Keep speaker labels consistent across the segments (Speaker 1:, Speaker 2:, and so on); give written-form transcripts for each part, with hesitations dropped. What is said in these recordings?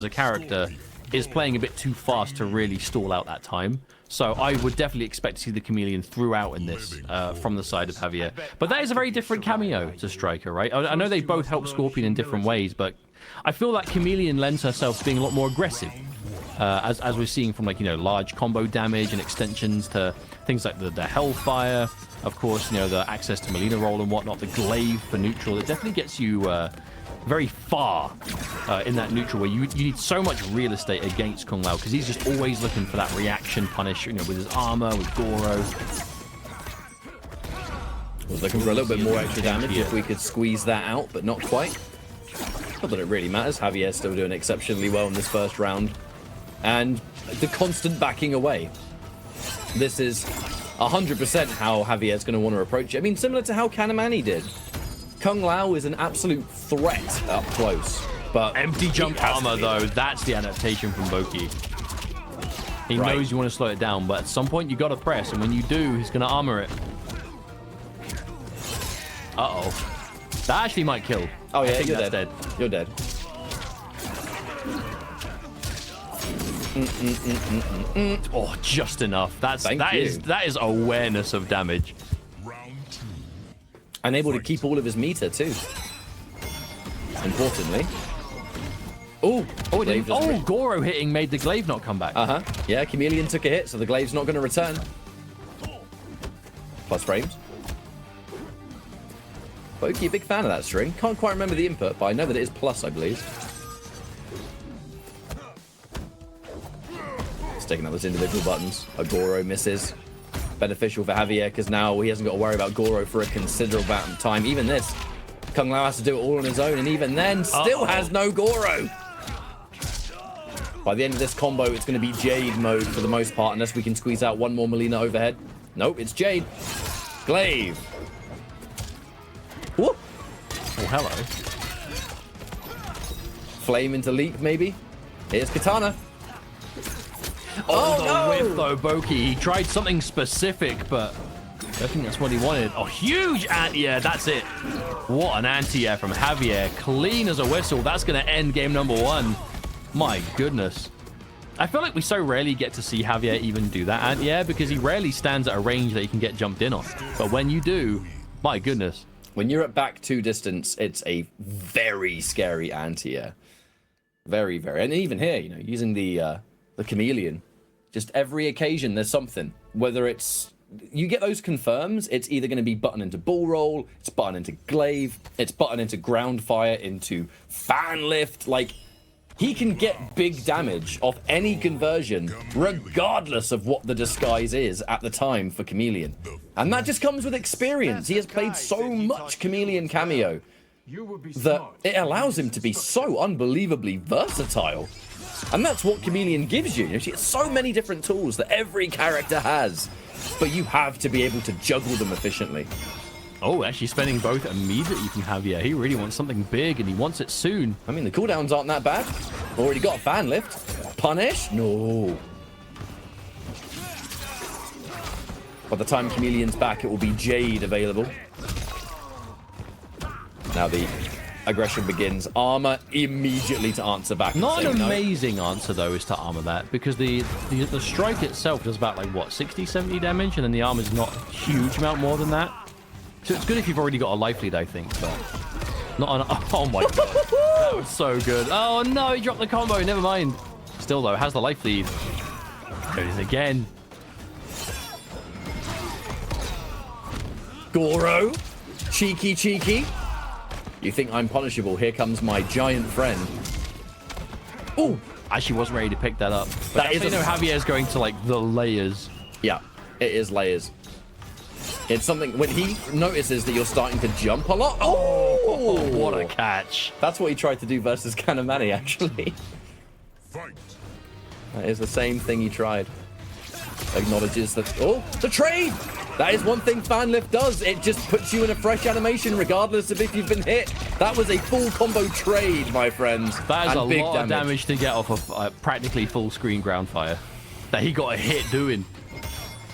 Speaker 1: a character is playing a bit too fast to really stall out that time. So I would definitely expect to see the Chameleon throughout in this from the side of Javier. But that is a very different cameo to Striker, right? I know they both help Scorpion in different ways, but I feel that Chameleon lends herself to being a lot more aggressive. As we're seeing from, like, you know, large combo damage and extensions to things like the Hellfire. Of course, you know, the access to Melina roll and whatnot, the glaive for neutral. It definitely gets you very far in that neutral where you need so much real estate against Kung Lao because he's just always looking for that reaction punish, you know, with his armor, with Goro.
Speaker 2: I was looking for a little bit more extra damage if we could squeeze that out, but not quite. Not that it really matters. Javier's still doing exceptionally well in this first round. And the constant backing away. This is 100% how Javier's going to want to approach it. I mean, similar to how Kanamani did. Kung Lao is an absolute threat up close, but
Speaker 1: empty jump armor though, that's the adaptation from Boki. He knows you want to slow it down, but at some point you got to press, and when you do, he's going to armor it. Uh-oh. That actually might kill.
Speaker 2: Oh yeah, you're dead. You're dead.
Speaker 1: Oh, just enough. That is awareness of damage.
Speaker 2: And able to keep all of his meter too. Importantly. Oh,
Speaker 1: Goro hitting made the glaive not come back.
Speaker 2: Yeah, Chameleon took a hit, so the glaive's not going to return. Plus frames. Boki, a big fan of that string. Can't quite remember the input, but I know that it is plus, I believe. Sticking out those individual buttons. A Goro misses. Beneficial for Javier because now he hasn't got to worry about Goro for a considerable amount of time. Even this, Kung Lao has to do it all on his own, and even then still has no Goro. By the end of this combo, it's going to be Jade mode for the most part, unless we can squeeze out one more Melina overhead. Nope, it's Jade. Glaive. Whoop.
Speaker 1: Oh, hello.
Speaker 2: Flame into leap, maybe. Here's Katana.
Speaker 1: Oh, the whiff though, Boki. He tried something specific, but I think that's what he wanted. Oh, huge anti-air. That's it. What an anti-air from Javier. Clean as a whistle. That's going to end game number 1. My goodness. I feel like we so rarely get to see Javier even do that anti-air because he rarely stands at a range that he can get jumped in on. But when you do, my goodness.
Speaker 2: When you're at back 2 distance, it's a very scary anti-air. Very, very. And even here, you know, using the Chameleon. Just every occasion there's something. Whether it's you get those confirms, it's either going to be button into bull roll, it's button into glaive, it's button into ground fire, into fan lift. Like, he can get big damage off any conversion, regardless of what the disguise is at the time for Chameleon. And that just comes with experience. He has played so much Chameleon cameo that it allows him to be so unbelievably versatile. And that's what Chameleon gives you. She has so many different tools that every character has, but you have to be able to juggle them efficiently.
Speaker 1: Oh, actually spending both immediately from Javier. He really wants something big, and he wants it soon.
Speaker 2: I mean, the cooldowns aren't that bad. Already got a fan lift. Punish? No. By the time Chameleon's back, it will be Jade available. Now the aggression begins. Armor immediately to answer back.
Speaker 1: Not an amazing answer though is to armor that, because the strike itself does about, like, what, 60-70 damage, and then the armor's not a huge amount more than that. So it's good if you've already got a life lead, I think, but not on. Oh my god, that was so good. Oh no, he dropped the combo. Never mind. Still though, has the life lead. There it is again.
Speaker 2: Goro, cheeky. You think I'm punishable? Here comes my giant friend. Oh,
Speaker 1: actually wasn't ready to pick that up. But that is, you know, Javier's going to, like, the layers.
Speaker 2: Yeah, it is layers. It's something when he notices that you're starting to jump a lot. Oh,
Speaker 1: what a catch.
Speaker 2: That's what he tried to do versus Kanamani, actually. That is the same thing he tried. Acknowledges that. Oh, the trade! That is one thing fan lift does. It just puts you in a fresh animation regardless of if you've been hit. That was a full combo trade, my friends.
Speaker 1: That is a lot of damage to get off of practically full screen ground fire that he got a hit doing.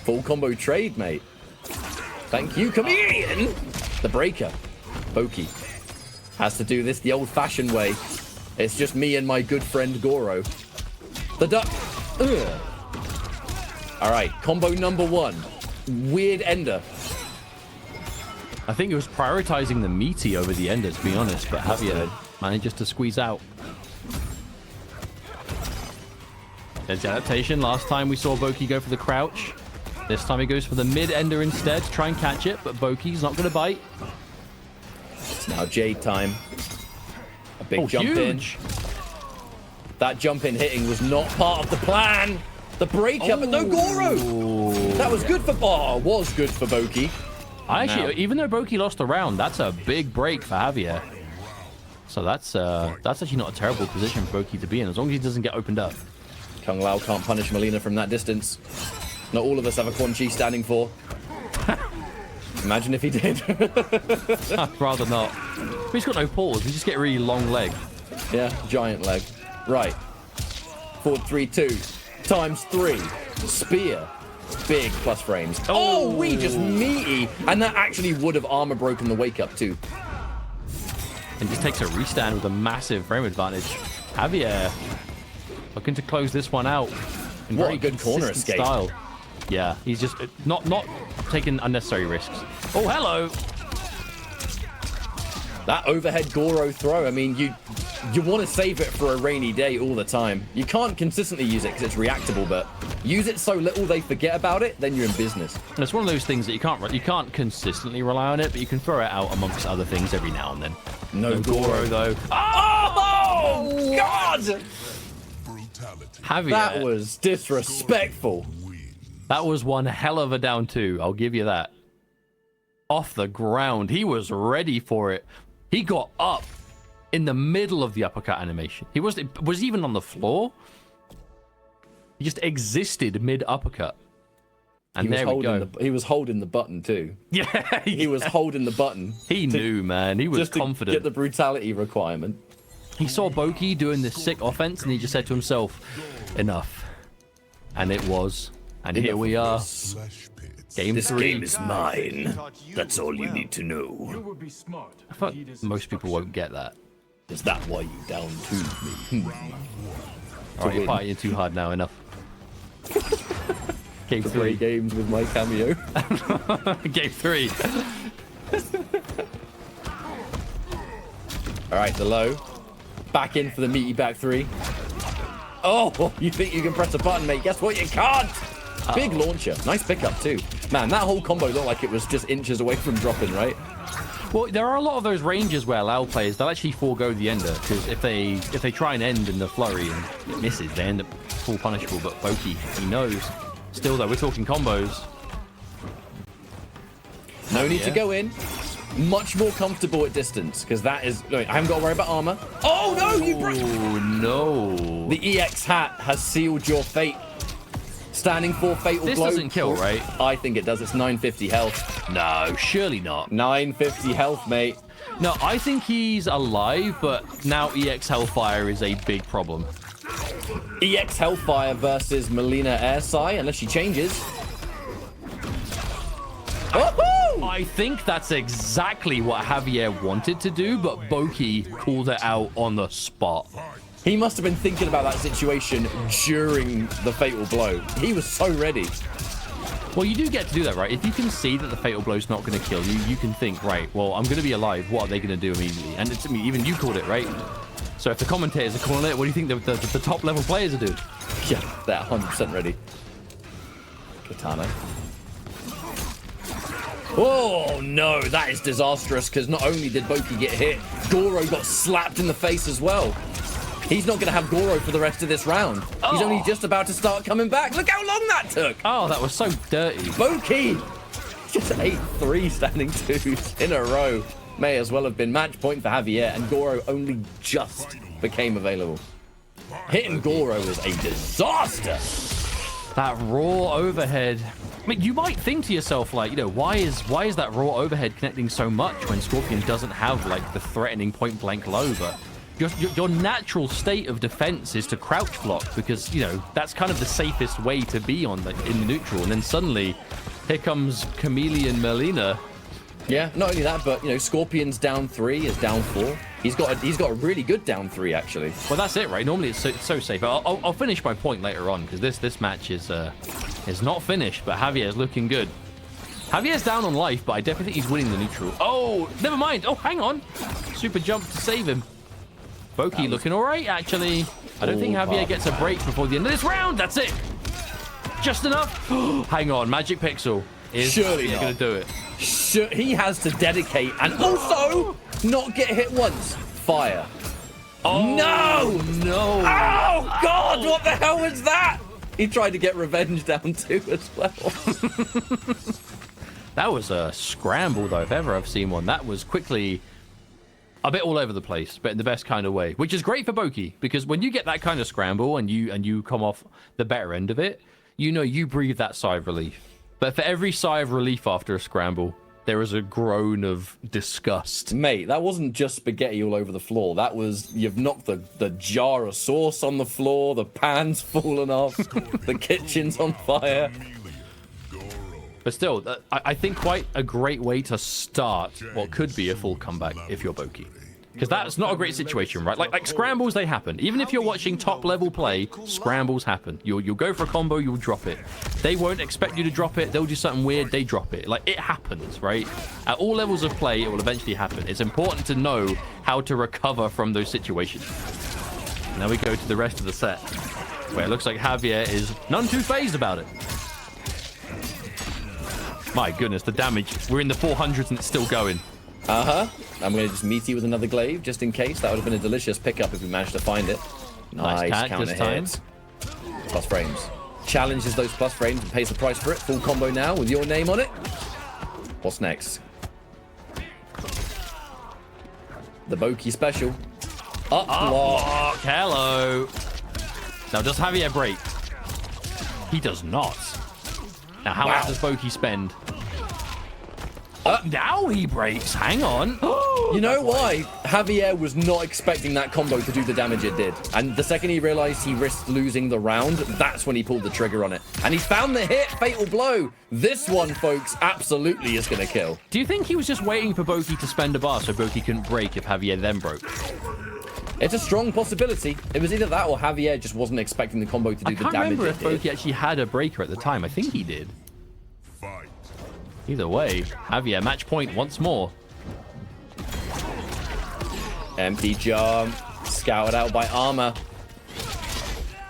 Speaker 2: Full combo trade, mate. Thank you, Chameleon. The breaker. Boki has to do this the old-fashioned way. It's just me and my good friend Goro. The duck. Ugh. All right, combo number 1. Weird ender.
Speaker 1: I think it was prioritizing the meaty over the ender, to be honest, but Javier manages to squeeze out. There's the adaptation. Last time we saw Boki go for the crouch. This time he goes for the mid-ender instead to try and catch it, but Boki's not going to bite.
Speaker 2: It's now Jade time. A big jump
Speaker 1: huge.
Speaker 2: in. That jump in hitting was not part of the plan. The breakup, but no Goro. That was good for was good for Boki.
Speaker 1: Even though Boki lost the round, that's a big break for Javier. So that's actually not a terrible position for Boki to be in, as long as he doesn't get opened up.
Speaker 2: Kung Lao can't punish Melina from that distance. Not all of us have a Quan Chi standing for. Imagine if he did.
Speaker 1: I'd rather not. He's got no paws. We just get a really long leg.
Speaker 2: Yeah, giant leg. Right. 4-3-2 times 3. Spear. Big plus frames. Oh, we just meaty. And that actually would have armor broken the wake up too.
Speaker 1: And just takes a restand with a massive frame advantage. Javier looking to close this one out. In
Speaker 2: What
Speaker 1: very
Speaker 2: a good corner escape.
Speaker 1: Style. Yeah, he's just not taking unnecessary risks. Oh, hello.
Speaker 2: That overhead Goro throw, I mean, you want to save it for a rainy day all the time. You can't consistently use it because it's reactable, but use it so little they forget about it, then you're in business.
Speaker 1: And it's one of those things that you can't consistently rely on it, but you can throw it out amongst other things every now and then.
Speaker 2: No
Speaker 1: Goro though.
Speaker 2: Oh, God!
Speaker 1: Javier,
Speaker 2: That was disrespectful.
Speaker 1: that was one hell of a down 2. I'll give you that. Off the ground. He was ready for it. He got up in the middle of the uppercut animation. He was even on the floor. He just existed mid uppercut. And there we go.
Speaker 2: He was holding the button too.
Speaker 1: Yeah,
Speaker 2: He was holding the button.
Speaker 1: He knew, man. He was
Speaker 2: just
Speaker 1: confident.
Speaker 2: To get the brutality requirement.
Speaker 1: He saw Boki doing this sick offense, and he just said to himself, "Enough." And it was. And here we are. Game 3.
Speaker 2: This game is mine. That's all you need to know.
Speaker 1: I thought most people won't get that.
Speaker 2: Is that why you down 2'd me?
Speaker 1: Alright, you're fighting too hard now. Enough. Game 3.
Speaker 2: Games with my cameo.
Speaker 1: Game 3.
Speaker 2: Alright, the low. Back in for the meaty back 3. Oh, you think you can press a button, mate? Guess what? You can't! Big launcher. Nice pickup, too. Man, that whole combo looked like it was just inches away from dropping, right?
Speaker 1: Well, there are a lot of those ranges where Lao players, they'll actually forego the ender, because if they try and end in the flurry and it misses, they end up full punishable. But Boki, he knows. Still, though, we're talking combos.
Speaker 2: No need to go in. Much more comfortable at distance, because that is... I haven't got to worry about armor. Oh, no!
Speaker 1: Oh, no.
Speaker 2: The EX hat has sealed your fate. Standing for fatal blow.
Speaker 1: This doesn't kill, right?
Speaker 2: I think it does. It's 950 health.
Speaker 1: No, surely not.
Speaker 2: 950 health, mate.
Speaker 1: No, I think he's alive, but now EX Hellfire is a big problem.
Speaker 2: EX Hellfire versus Melina Airsai, unless she changes.
Speaker 1: I think that's exactly what Javier wanted to do, but Boki called it out on the spot.
Speaker 2: He must have been thinking about that situation during the fatal blow. He was so ready.
Speaker 1: Well, you do get to do that, right? If you can see that the fatal blow's not going to kill you, you can think, right, well, I'm going to be alive. What are they going to do immediately? And it's, I mean, even you called it, right? So if the commentators are calling it, what do you think the top level players are doing?
Speaker 2: Yeah, they're 100% ready. Katana. Oh, no, that is disastrous, because not only did Boki get hit, Goro got slapped in the face as well. He's not going to have Goro for the rest of this round. Oh. He's only just about to start coming back. Look how long that took.
Speaker 1: Oh, that was so dirty.
Speaker 2: Boki! Just 8-3 standing 2s in a row. May as well have been match point for Javier, and Goro only just became available. Hitting Goro was a disaster.
Speaker 1: That raw overhead. I mean, you might think to yourself, like, you know, why is that raw overhead connecting so much when Scorpion doesn't have, like, the threatening point-blank low, but... Your natural state of defense is to crouch block because, you know, that's kind of the safest way to be in the neutral. And then suddenly, here comes Chameleon Melina.
Speaker 2: Yeah, not only that, but, you know, Scorpion's down 3 is down 4. He's got a really good down 3 actually.
Speaker 1: Well, that's it, right? Normally it's so safe. I'll finish my point later on because this match is not finished, but Javier's looking good. Javier's down on life, but I definitely think he's winning the neutral. Oh, never mind. Oh, hang on. Super jump to save him. Boki looking all right, actually. I don't think Javier gets a break before the end of this round. That's it. Just enough. Hang on. Magic Pixel is
Speaker 2: surely
Speaker 1: going to do it.
Speaker 2: Sure, he has to dedicate and also not get hit once. Fire.
Speaker 1: Oh,
Speaker 2: no!
Speaker 1: No.
Speaker 2: Oh, God! What the hell was that? He tried to get revenge down 2 as well.
Speaker 1: That was a scramble, though, if ever I've seen one. That was quickly a bit all over the place, but in the best kind of way, which is great for Boki, because when you get that kind of scramble and you come off the better end of it, you know you breathe that sigh of relief. But for every sigh of relief after a scramble, there is a groan of disgust.
Speaker 2: Mate, that wasn't just spaghetti all over the floor. That was, you've knocked the jar of sauce on the floor, the pan's fallen off, the kitchen's on fire.
Speaker 1: But still, I think quite a great way to start what could be a full comeback if you're Boki. Because that's not a great situation, right? Like scrambles, they happen. Even if you're watching top-level play, scrambles happen. You'll go for a combo, you'll drop it. They won't expect you to drop it. They'll do something weird, they drop it. Like, it happens, right? At all levels of play, it will eventually happen. It's important to know how to recover from those situations. Now we go to the rest of the set, where it looks like Javier is none too phased about it. My goodness, the damage. We're in the 400s and it's still going.
Speaker 2: I'm going to just meet you with another glaive, just in case. That would have been a delicious pickup if we managed to find it. Nice counter hit. Plus frames. Challenges those plus frames and pays the price for it. Full combo now with your name on it. What's next? The Boki special. Up block.
Speaker 1: Hello. Now, does Javier break? He does not. Now, how much does Boki spend? Now he breaks. Hang on.
Speaker 2: You know why? Javier was not expecting that combo to do the damage it did. And the second he realized he risked losing the round, that's when he pulled the trigger on it. And he found the hit. Fatal blow. This one, folks, absolutely is going to kill.
Speaker 1: Do you think he was just waiting for Boki to spend a bar so Boki couldn't break if Javier then broke?
Speaker 2: It's a strong possibility. It was either that or Javier just wasn't expecting the combo to do the damage it did.
Speaker 1: I can't remember if Boki actually had a breaker at the time. I think he did. Either way, Javier match point once more.
Speaker 2: Empty jump. Scouted out by armor.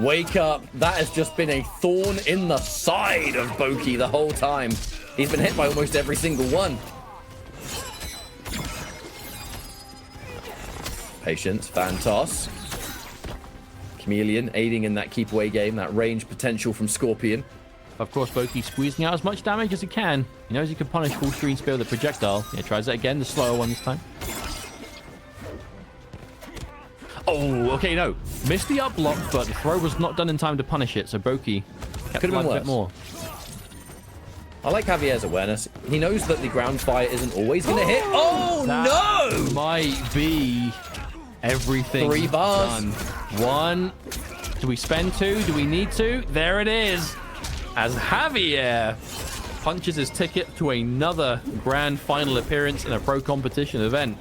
Speaker 2: Wake up. That has just been a thorn in the side of Boki the whole time. He's been hit by almost every single one. Patience. Fantos. Chameleon aiding in that keep away game. That range potential from Scorpion.
Speaker 1: Of course, Boki squeezing out as much damage as he can. He knows he can punish full screen spear with a projectile. Yeah, tries that again, the slower one this time. Oh, okay, no. Missed the up block, but the throw was not done in time to punish it, so Boki kept alive a bit more.
Speaker 2: I like Javier's awareness. He knows that the ground fire isn't always going to hit. Oh,
Speaker 1: that
Speaker 2: no!
Speaker 1: Might be everything
Speaker 2: 3 bars.
Speaker 1: done. 1. Do we spend 2? Do we need to? There it is. As Javier punches his ticket to another grand final appearance in a pro competition event.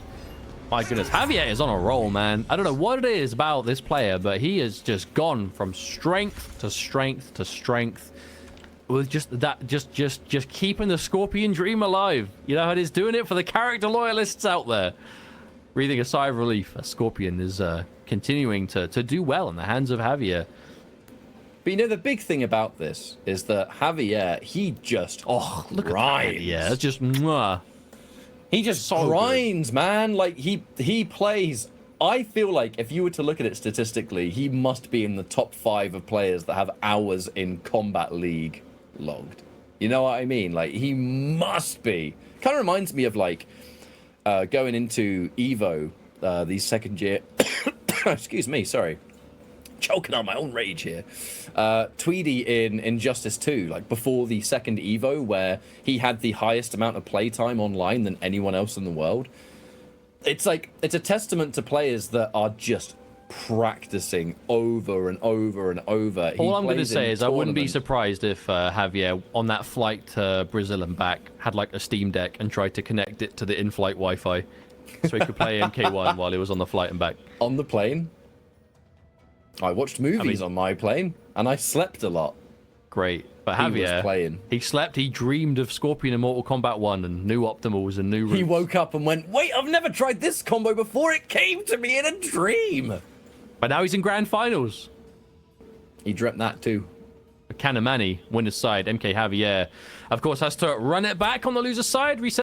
Speaker 1: My goodness, Javier is on a roll, man. I don't know what it is about this player, but he has just gone from strength to strength to strength with just that, just keeping the Scorpion dream alive. You know how it is, doing it for the character loyalists out there. Breathing a sigh of relief, a Scorpion is continuing to do well in the hands of Javier.
Speaker 2: But you know, the big thing about this is that Javier, he just
Speaker 1: look
Speaker 2: grinds.
Speaker 1: At that. Yeah, just mwah.
Speaker 2: He just so grinds, man. Like, he plays. I feel like if you were to look at it statistically, he must be in the top 5 of players that have hours in Combat League logged. You know what I mean? Like, he must be. Kind of reminds me of, like, going into Evo, the second year. Excuse me, sorry. Choking on my own rage here. Tweedy in Injustice 2, like before the second Evo, where he had the highest amount of playtime online than anyone else in the world. It's like, it's a testament to players that are just practicing over and over and over.
Speaker 1: All I'm going to say is I wouldn't be surprised if Javier, on that flight to Brazil and back, had like a Steam Deck and tried to connect it to the in-flight Wi-Fi so he could play MK1 while he was on the flight and back.
Speaker 2: On the plane. I watched movies on my plane, and I slept a lot.
Speaker 1: Great. But
Speaker 2: He was
Speaker 1: Javier,
Speaker 2: playing.
Speaker 1: he slept, he dreamed of Scorpion in Mortal Kombat 1 and new optimals and new routes.
Speaker 2: He woke up and went, wait, I've never tried this combo before. It came to me in a dream.
Speaker 1: But now he's in grand finals.
Speaker 2: He dreamt that too.
Speaker 1: Kanamani, winner's side, MKJavier, of course, has to run it back on the loser's side, reset